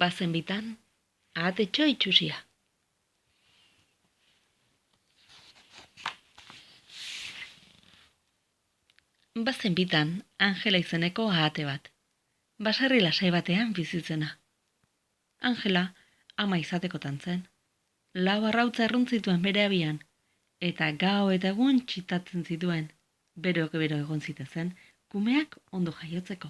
Bazen bitan, ahatetxo itxusia. Bazen bitan, Angela izeneko ahate bat. Basarri lasai batean bizitzena. Angela, ama izatekotan zen. Lau arrautza erruntzituen bere abian, eta gau eta egun txitatzen zituen, bero egon zitezen, kumeak ondo jaiotzeko.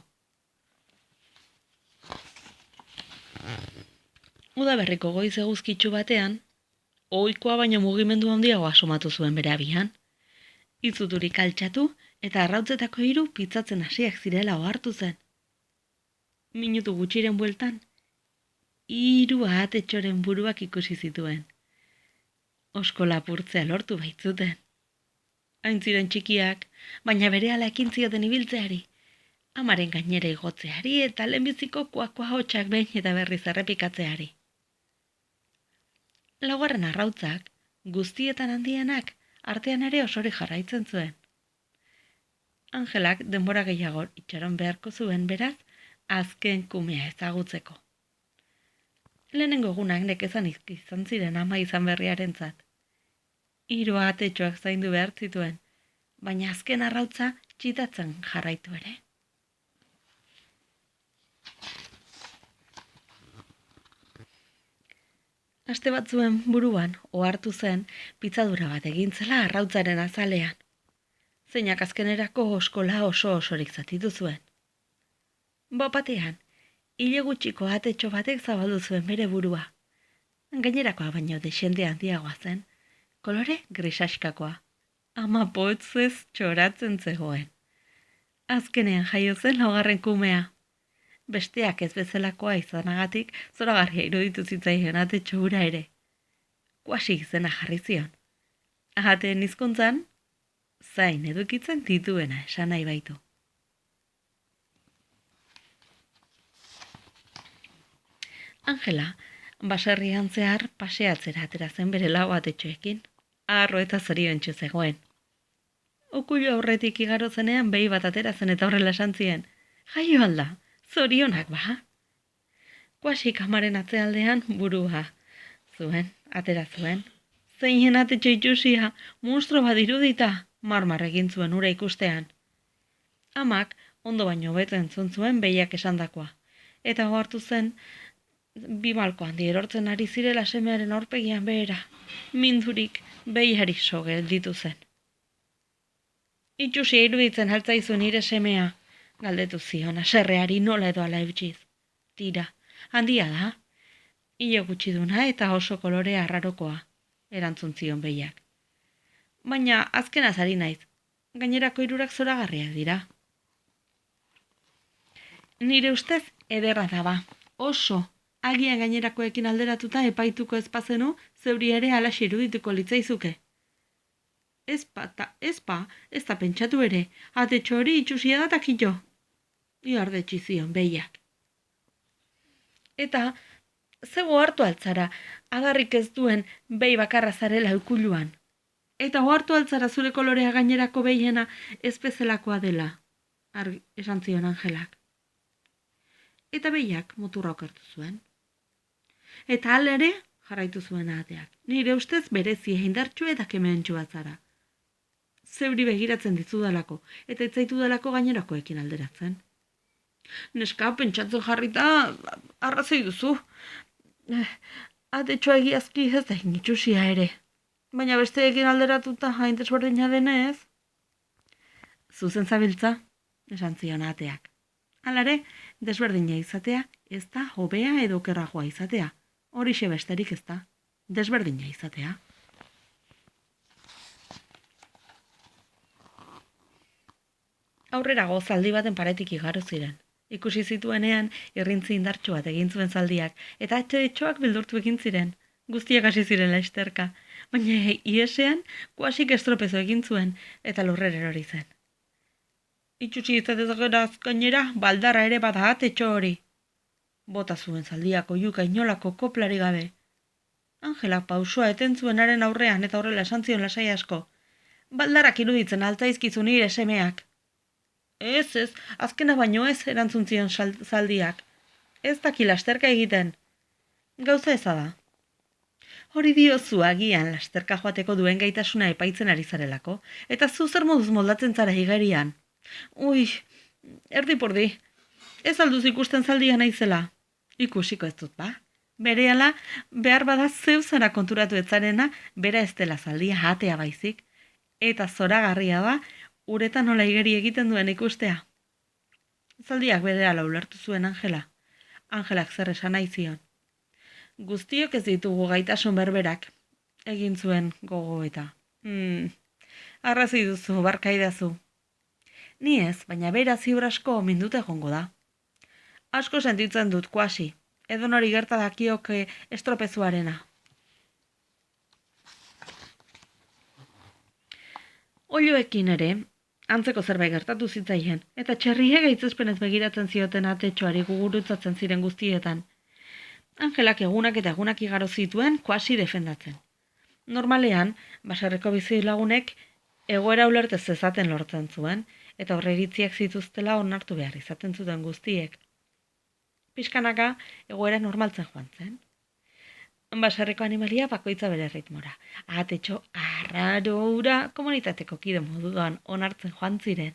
Udaberriko goiz eguzkitsu batean, ohikoa baino mugimendu handiago asomatu zuen bere abian. Izuturik altxatu eta arrautzetako 3 pitzatzen hasiak zirela ohartu zen. Minutu gutxiren bueltan, 3 ahatetxoren buruak ikusi zituen. Osko lapurtzea lortu baitzuten. Hain ziren txikiak, baina berehala ekin zioten ibiltzeari, amaren gainera igotzeari eta lehenbiziko kuakua hotxak behin eta berriz errepikatzeari. Laugarren arrautzak, guztietan handienak, artean ere osorik jarraitzen zuen. Angelak denbora gehiago itxaron beharko zuen beraz, azken kumea ezagutzeko. Lehenengo egunak nekezan izan ziren ama izan berriarentzat. 3 ahatetxoak zaindu behar zituen, baina azken arrautza txitatzen jarraitu ere. Aste batzuen buruan ohartu zen pitzadura bat egintzela arrautzaren azalean. Zeinak azkenerako oskola osorik zatitu zuen. Bapatean, hile gutxiko ahatetxo batek zabaldu zuen bere burua. Gainerakoa baino desende handiagoa zen, kolore grisaxkakoa. Ama potzez txoratzen zegoen. Azkenean jaio zen 9. kumea. Besteak ez bezalakoa izanagatik zoragarria iruditu zitzaien ahatetxo hura ere. Kuasi izena jarri zion. Ahateen hizkuntzan, zain edukitzen dituena esan nahi baitu. Angela, baserrian zehar paseatzera atera zen bere 4 ahatetxoekin, harro eta zoriontsu zegoen. Okuilu aurretik igaro zenean behi bat atera zen eta horrela esan zien, jaio alda, zorionak ba. Kuasik amaren atzealdean burua zuen, atera zuen. Zeinen ahatetxo itxusia, monstro bat irudita, marmar egin zuen ura ikustean. Amak ondo baino hobeto entzun zuen behiak esandakoa, eta ohartu zen 2 malko handi erortzen ari zirela semearen aurpegian behera, mindurik behiari so gelditu zen. Itxusia iruditzen altzaizu nire semea, galdetu zion haserreari nola edo ala eutsiz. Tira, handia da, hile gutxi duna eta oso kolore arrarokoa, erantzun zion behiak. Baina azkenaz ari naiz, gainerako 3 zoragarriak dira. Nire ustez ederra daba, oso, agian gainerakoekin alderatuta epaituko ezpazenu, zeuri ere alaxe irudituko litzaizuke. Ez da pentsatu ere, ahatetxo hori itxusia da takillo. Iardetxi zion behiak. Eta, zego hartu altzara, adarrik ez duen behi bakarra zarela ukuluan. Eta ohartu altzara zure kolorea gainerako behiena ez bezalakoa dela, esan zion Angelak. Eta behiak muturra okertu zuen. Eta ere, jarraitu zuen ahateak, nire ustez berezia indartxu eta kementxu zara. Zeuri begiratzen dizudalako, eta etzaitudalako gainerakoekin alderatzen. Neska, pentsatzen jarrita, arrazoi duzu. Ahatetxoa egiazki ez da itxusia ere. Baina besteekin alderatuta hain desberdina denez. Zuzen zabiltza, esan zion ahateak. Halare, desberdina izatea ez da hobea edo okerragoa izatea. Horixe besterik ez da, desberdina izatea. Aurrerago zaldi baten paretik igaro ziren. Ikusi zituenean irrintzi indartsu bat egin zuen zaldiak, eta ahatetxoak beldurtu egin ziren. Guztiak hasi ziren lasterka, baina iesean kuasik estropezo egin zuen eta lurrera erori zen. Itxusi izatez geraz gainera, baldarra ere bada ahatetxo hori. Bota zuen zaldiak oihuka inolako koplari gabe. Angela pausua eten zuenaren aurrean eta horrela esan zion lasai asko. Baldarak iruditzen altzaizkizu nire semeak. Ez, azkena baino ez, erantzun zion zaldiak. Ez daki lasterka egiten. Gauza eza da. Hori diozu agian lasterka joateko duen gaitasuna epaitzen ari zarelako, eta zu zer moduz moldatzen zara igerian. Ui, erdi-pordi, ez alduz ikusten zaldia naizela. Ikusiko ez dut, ba? Berehala, behar bada zeu zara konturatu etzarena, bera ez dela zaldia jatea baizik, eta zoragarria da, uretan nola igeri egiten duen ikustea. Zaldiak berehala ulertu zuen Angela. Angelak zer esan nahi zion. Guztiok ez ditugu gaitasun berberak, egin zuen gogo eta. Arrazi duzu, barkaidazu. Ni ez, baina bera ziur asko minduta egongo da. Asko sentitzen dut, kuasi, edonori gerta dakioke estropezuarena. Oiloekin ere, antzeko zerbait gertatu zitzaien, eta txerriega itzespenez begiratzen zioten atetxoari gugurutzatzen ziren guztietan. Angelak egunak eta egunak igaro zituen kuasi defendatzen. Normalean, baserreko bizilagunek egoera ulertez zezaten lortzen zuen, eta horreritziak zituztela onartu behar izaten zuten guztiek. Pixkanaka, egoera normaltzen joan zen. Baserreko animalia bakoitza bere ritmora. Atetxo arraroura komunitateko kide moduan onartzen joan ziren,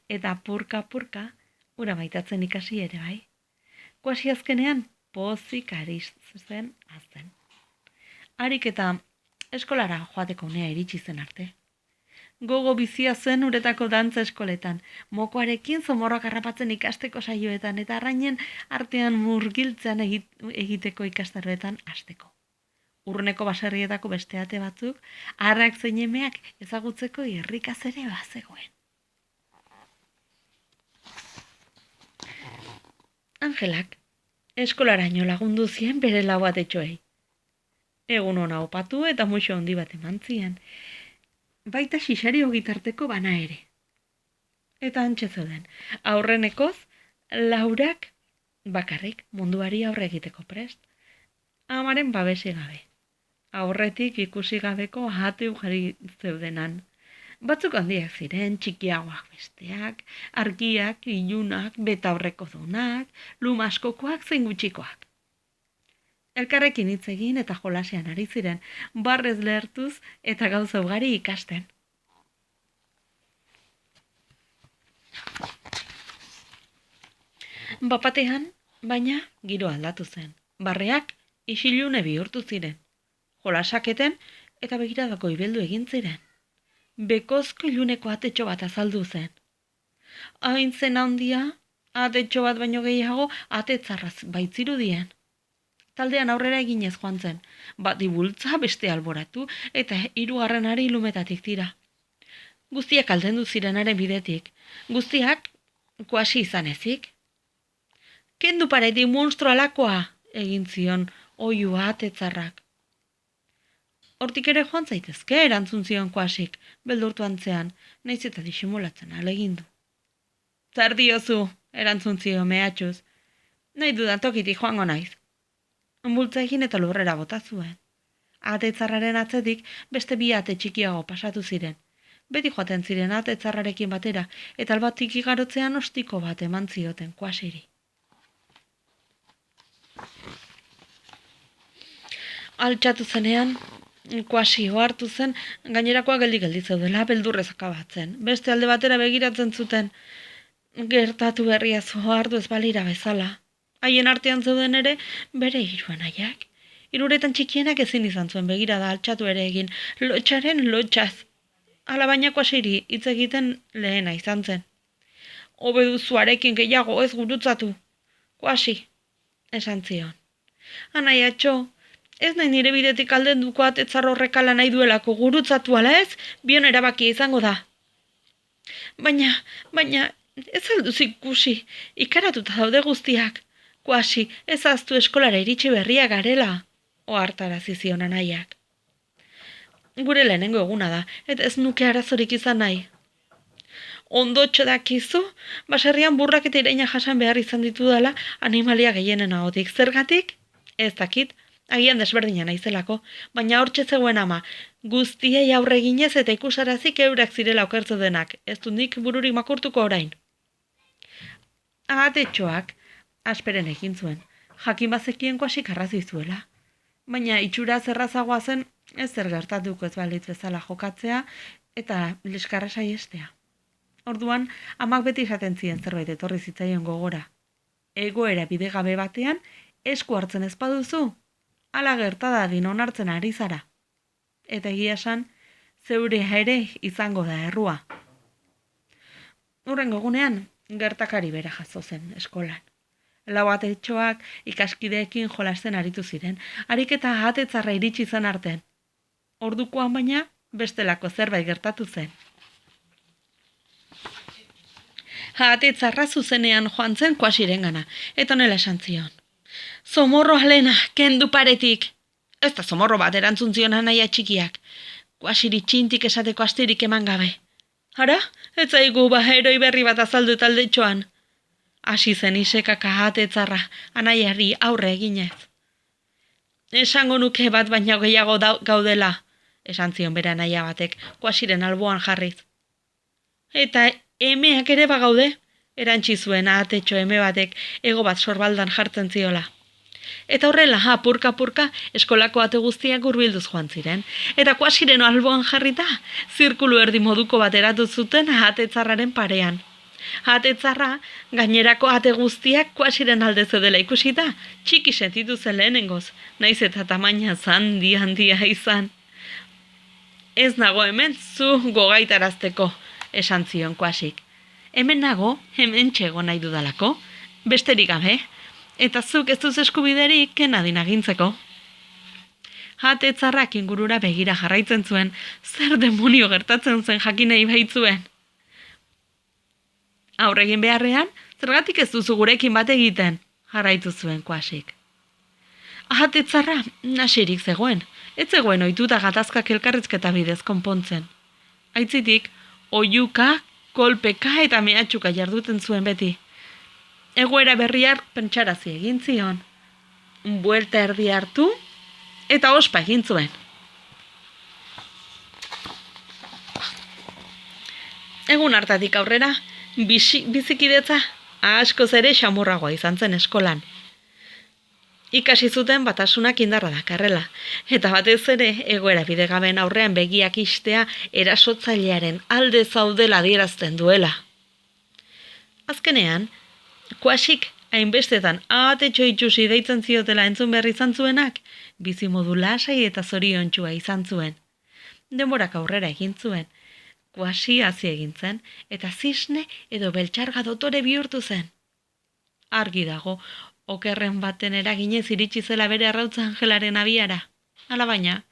eta purka-purka ura maitatzen ikasi ere bai. Kuasi azkenean, pozik aritzen azten. Harik eta eskolara joateko unea iritsi zen arte. Gogo bizia zen uretako dantza eskoletan, mokoarekin zomorrak harrapatzen ikasteko saioetan eta arrainen artean murgiltzean egiteko ikastaroetan hasteko. Urruneko baserrietako beste ate batzuk, harrak zein emeak ezagutzeko irrikaz ere bazegoen. Angelak eskolaraino lagundu zien bere lau atetxoei. Egun ona opatu eta muxo handi bat eman zien, baita xixario gitarteko bana ere. Eta antxe zeuden, aurrenekoz, Laurak bakarrik munduari aurre egiteko prest, amaren babesi gabe. Aurretik ikusi gabeko ahate ugari zeudenan. Batzuk handiak ziren, txikiagoak besteak, argiak, ilunak, betaurreko dunak, lumaskokoak zein gutxikoak. Elkarrekin hitz egin eta jolasean ari ziren, barrez lehertuz eta gauza ugari ikasten. Bapatean, baina, giro aldatu zen. Barreak isilune bihurtu ziren. Jolasaketen eta begiradako ibeldu egin ziren. Bekozko iluneko atetxo bat azaldu zen. Hain zen handia, atetxo bat baino gehiago atetzarraz baitzirudien. Taldean aurrera eginez joan zen, bat ibultza beste alboratu eta hirugarrenari ilumetatik tira. Guztiak aldendu zirenaren bidetik, guztiak kuasi izan ezik. Kendu pareti monstro alakoa, egin zion oiua atetzarrak. Hortik ere joan zaitezke, erantzun zion kuasik, beldurtu antzean, naiz eta disimulatzen alegindu. Zer diozu, erantzun zion mehatxuz, nahi dudan tokitik joango naiz. Bultza egin eta lurrera bota zuen. Atetzarraren atzetik beste bi ate txikiago pasatu ziren. Beti joaten ziren atetzarrarekin batera, eta albatik igarotzean ostiko bat eman zioten kuasiri. Altxatu zenean, kuasi ohartu zen, gainerakoa geldi zeudela beldurrez akabatzen. Beste alde batera begiratzen zuten, gertatu berria ohartu ez balira bezala. Haien artean zeuden ere, bere hiru anaiak. Hiruretan txikienak ezin izan zuen begirada altxatu ere egin, lotxaren lotxaz. Alabaina kuasiri hitz egiten lehena izan zen. Hobe duzuarekin gehiago ez gurutzatu. Kuasi, esan zion. Anaiatxo, ez nahi nire bidetik aldenduko atetzar horrekala nahi duelako gurutzatu ala ez, bion erabakia izango da. Baina, ez alduz ikusi, ikaratuta daude guztiak. Kuasi, ez aztu eskolara iritsi berria garela, ohartarazi zion anaiak. Gure lehenengo eguna da, eta ez nuke arazorik izan nahi. Ondotxo dakizu, baserrian burrak eta iraina jasan behar izan ditudala animalia gehienen ahotik. Zergatik? Ez dakit, agian desberdina naizelako, baina hortxe zegoen ama, guztiei aurre eginez eta ikusarazik eurak zirela okertzu denak, ez dut nik bururik makurtuko orain. Ahatetxoak, asperen egin zuen. jakin bazekien kuasik arrazoi zuela. Baina itxura zerrazagoa zen ez zer gertatuko ez balitz bezala jokatzea eta liskarra saiestea. Orduan, amak beti esaten zien zerbait etorri zitzaion gogora. Egoera bidegabe batean, esku hartzen ez baduzu, hala gertadadin onartzen ari zara. Eta egia esan, zeurea ere izango da errua. Hurrengo egunean, gertakari bera jazo zen eskolan. Lau atetxoak ikaskideekin jolasten aritu ziren, ariketa atetzarra iritsi zen arten. Ordukoan baina, bestelako zerbait gertatu zen. Atetzarra zuzenean joan zen kuasirengana, eta honela esan zion. Zomorro alena, kendu paretik. Ez da zomorro bat erantzun zion anaia txikiak. Kuasiri txintik esateko astirik eman gabe. Hara, ez zaigu heroi berri bat azaldu taldetxoan. Hasi zen isekaka atetzarra, anaiari aurre eginez. Esango nuke bat baina gehiago gaudela, esan zion bere anaia batek, kuasiren alboan jarriz. Eta emeak ere bagaude, erantzi zuen ahatetxo eme batek ego bat sorbaldan jartzen ziola. Eta horrela, apurka-apurka, eskolako ate guztiak hurbilduz joan ziren. Eta kuasiren alboan jarrita, zirkulu erdi moduko bat eratu zuten ahatetzarraren parean. Ahatetzarra, gainerako ate guztiak kuasiren alde zeudela ikusita, txiki sentitu zen lehenengoz, naiz eta tamaina handia izan. Ez nago hemen zu gogaitarazteko, esan zion kuasik. Hemen nago, hemen txego nahi dudalako, besterik gabe, eta zuk ez duz eskubiderik kenadin agintzeko. Ahatetzarrak ingurura begira jarraitzen zuen, zer demonio gertatzen zen jakinei baitzuen. Aurregin beharrean, zergatik ez duzu gurekin bat egiten, jarraitu zuen kuasik. Ahatetzarra nasirik zegoen, ez zegoen ohituta gatazkak elkarrizketa bidez konpontzen. Aitzitik, oihuka, kolpeka eta mehatxuka jarduten zuen beti. Egoera berriar pentsarazi egin zion. Buelta erdi hartu eta ospa egin zuen. Egun hartatik aurrera, bizikidetza askoz ere xamurragoa izan zen eskolan. Ikasi zuten batasunak indarra dakarrela, eta batez ere egoera bidegaben aurrean begiak istea erasotzailearen alde zaudela adierazten duela. Azkenean, kuasik hainbestetan ahatetxo itxusi deitzen ziotela entzun berri izan zuenak, bizimodu lasai eta zoriontsua izan zuen. Denborak aurrera egin zuen, kuasi hazi egin zen, eta zisne edo beltxarga dotore bihurtu zen. Argi dago, okerren baten eraginez iritsi zela bere arrautza Angelaren abiara. Alabaina,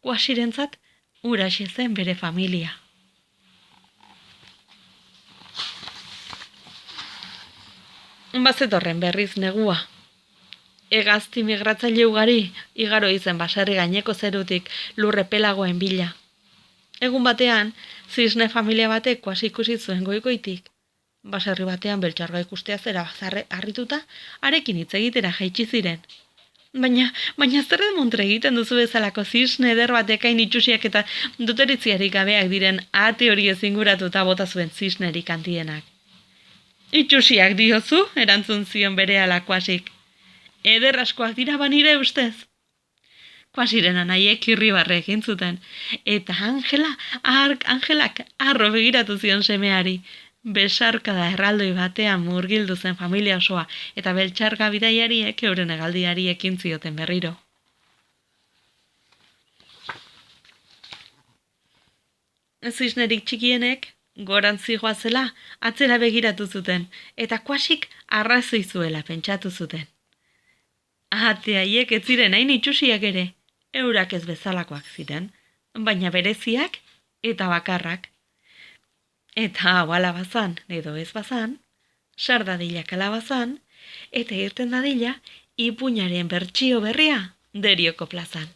kuasirentzat huraxe zen bere familia. Bazetorren berriz negua. Hegazti migratzaile ugari igaro izen baserri gaineko zerutik lurre pelagoen bila. Egun batean, zisne familia batek kuasi ikusi zuen goikoitik. Baserri batean beltxarga ikustea zera harrituta, arekin hitz egitera jaitsi ziren. Baina zer demontre egiten duzu bezalako zisne eder batekain itxusiak eta doteritziarik gabeak diren ate hori ezinguratuta bota zuen zisnerik handienak. Itxusiak diozu, erantzun zion berehala kuasik. Eder askoak dira banire ustez. Kuasiren anaiek irribarre egin zuten, eta Angelak arro begiratu zion semeari. Besarkada erraldoi batean murgildu zen familia osoa, eta beltxarga bidaiariek euren hegaldiari ekin zioten berriro. Zisnerik txikienek, goran zihoazela, atzera begiratu zuten, eta kuasik arrazoi zuela pentsatu zuten. Ahateaiek ez ziren hain itxusiak ere, eurak ez bezalakoak ziren, baina bereziak eta bakarrak. Eta hau alabazan edo ez bazan, sardadilak alabazan, eta irten dadila ipuñaren bertsio berria derioko plazan.